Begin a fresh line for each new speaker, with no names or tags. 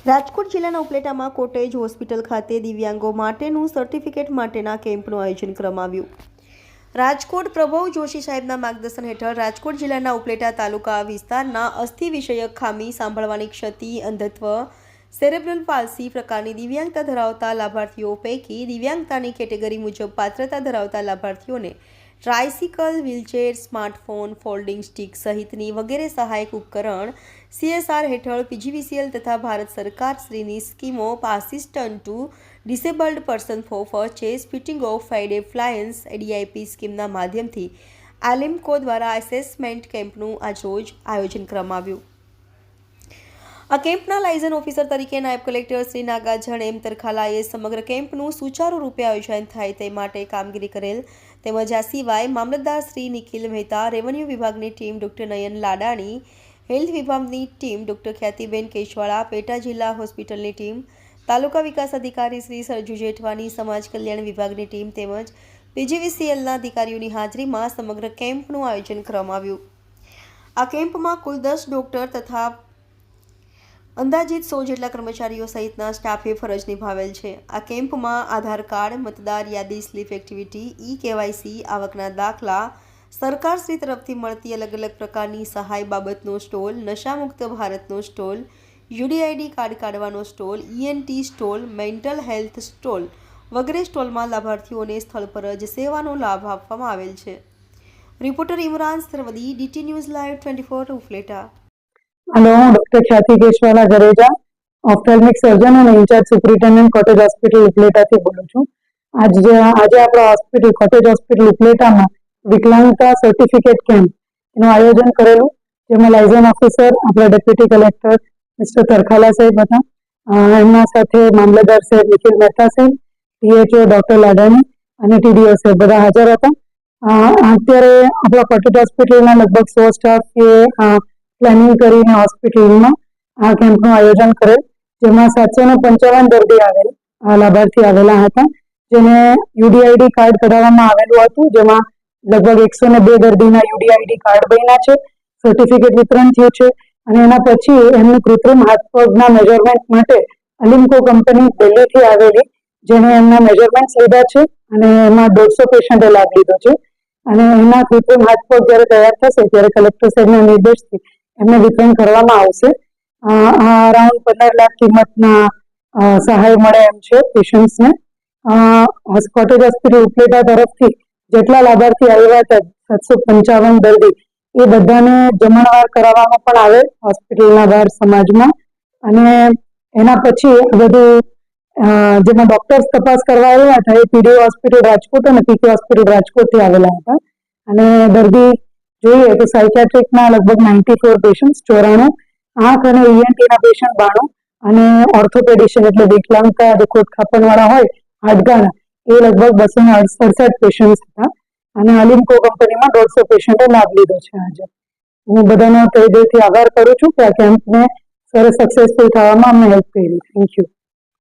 રાજકોટ જિલ્લાના ઉપલેટામાં cottage hospital ખાતે દિવ્યાંગો માટેનું સર્ટિફિકેટ માટેના કેમ્પનું આયોજન કરવામાં આવ્યું। રાજકોટ પ્રભવ જોશી સાહેબના માર્ગદર્શન હેઠળ રાજકોટ જિલ્લાના ઉપલેટા તાલુકા વિસ્તારના અસ્થિ વિષયક ખામી, સાંભળવાની ક્ષતિ, અંધત્વ, સેરેબ્રલ પાલ્સી પ્રકારની દિવ્યાંગતા ધરાવતા લાભાર્થીઓ પૈકી દિવ્યાંગતાની કેટેગરી મુજબ પાત્રતા ધરાવતા લાભાર્થીઓને tricycle, wheelchair, smartphone, folding stick સહિતની વગેરે સહાયક ઉપકરણ CSR હેઠળ PGVCL તથા ભારત સરકાર શ્રીની scheme of assistant to disabled person for purchase fitting of ફાઇડ એપ્લાયન્સ ADIP સ્કીમના માધ્યમથી આલિમ્કો દ્વારા એસેસમેન્ટ કેમ્પનું આજરોજ આયોજન કરવામાં આવ્યું। આ કેમ્પના લાયઝન ઓફિસર તરીકે નાયબ કલેક્ટર શ્રી નાગાર્જુન M તરખાલાએ સમગ્ર કેમ્પનું સુચારુ રૂપે આયોજન થાય તે માટે કામગીરી કરેલ તેમજ આ સિવાય મામલતદાર શ્રી નિખિલ મહેતા, રેવન્યુ વિભાગની ટીમ ડૉક્ટર નયન લાડાણી, હેલ્થ વિભાગની ટીમ ડૉક્ટર ખ્યાતિબેન કેશવાળા, પેટા જિલ્લા હોસ્પિટલની ટીમ, તાલુકા વિકાસ અધિકારી શ્રી સરજુ જેઠવાની, સમાજ કલ્યાણ વિભાગની ટીમ તેમજ PGVCLના અધિકારીઓની હાજરીમાં સમગ્ર કેમ્પનું આયોજન કરવામાં આવ્યું। આ કેમ્પમાં કુલ 10 ડૉક્ટર તથા અંદાજિત 100 જેટલા કર્મચારીઓ સહિતના સ્ટાફે ફરજ નિભાવેલ છે। આ કેમ્પમાં આધાર કાર્ડ, મતદાર યાદી સ્લીપ એક્ટિવિટી, KYC, આવકના દાખલા, સરકારશ્રી તરફથી મળતી અલગ અલગ પ્રકારની સહાય બાબતનો સ્ટોલ, નશામુક્ત ભારતનો સ્ટોલ, UDID કાર્ડ કાઢવાનો stall, ENT stall, mental health stall વગેરે સ્ટોલમાં લાભાર્થીઓને સ્થળ પર જ સેવાનો લાભ આપવામાં આવેલ છે। Reporter Imran Sarvadi, DT news live 24 Upleta.
Hello, હું ડોક્ટર ખ્યાતિ કેશવાલા ગરેજા, ઓફથેલ્મિક સર્જન અને ઇન્ચાર્જ સુપ્રિન્ટેન્ડન્ટ કોટેજ હોસ્પિટલ ઉપલેટાથી બોલું છું। આજે આપણા હોસ્પિટલ કોટેજ હોસ્પિટલ ઉપલેટામાં વિકલાંગતા સર્ટિફિકેટ કેમ્પનું આયોજન કરેલું, જેમાં લાયઝન ઓફિસર આપણા ડેપ્યુટી કલેક્ટર મિસ્ટર તરખાલા સાહેબ હતા, એમના સાથે મામલતદાર સાહેબ નિખિલ મહેતા સાહેબ, PHO ડૉક્ટર લાડાણી અને TDO સાહેબ બધા હાજર હતા। અત્યારે આપણા કોટેજ હોસ્પિટલના લગભગ 100 સ્ટાફ પ્લાનિંગ કરીને હોસ્પિટલમાં આ કેમ્પનું આયોજન કરેલ, જેમાં 755 દર્દી લાભાર્થી આવેલા હતા, જેને UDID કાર્ડ કઢાવવામાં આવેલું હતું, જેમાં લગભગ 102 દર્દીના UDID કાર્ડ બન્યા છે, સર્ટિફિકેટ વિતરણ થયું છે અને એના પછી એમનું કૃત્રિમ હાથ પગના મેજરમેન્ટ માટે અલિમ્કો કંપની દિલ્હીથી આવેલી, જેને એમના મેજરમેન્ટ લીધા છે અને એમાં 150 પેશન્ટે લાભ લીધો છે અને એના કૃત્રિમ હાથ પગ જ્યારે તૈયાર થશે ત્યારે કલેક્ટર સાહેબના નિર્દેશથી એમને વિતરણ કરવામાં આવશે। અરાઉન્ડ 15 લાખ કિંમતના સહાય મળે એમ છે પેશન્ટ્સને। કોટેજ હોસ્પિટલ ઉપલેટા તરફથી જેટલા લાભાર્થી આવ્યા હતા 755 દર્દી, એ બધાને જમણવાર કરાવવામાં પણ આવે હોસ્પિટલના બહાર સમાજમાં, અને એના પછી બધું જેમાં ડોક્ટર્સ તપાસ કરવા આવ્યા હતા એ PDO હોસ્પિટલ રાજકોટ અને PK હોસ્પિટલ રાજકોટથી આવેલા હતા અને દર્દી જોઈએ તો સાયકેટ્રિકના લગભગ 94 પેશન્ટ, 94 આંખ અને ENTના પેશન્ટ 92 અને ઓર્થોપેડિશિયન એટલે વિકલાંગતા જે ખોટખાપણવાળા હોય હાડકાના એ લગભગ 268 પેશન્ટ હતા અને અલિમ્કો કંપનીમાં 150 પેશન્ટે લાભ લીધો છે। આજે હું બધાનો તહે દિલથી આભાર કરું છું કે આ કેમ્પને સરસ સક્સેસફુલ થવામાં અમને હેલ્પ કરી। Thank you.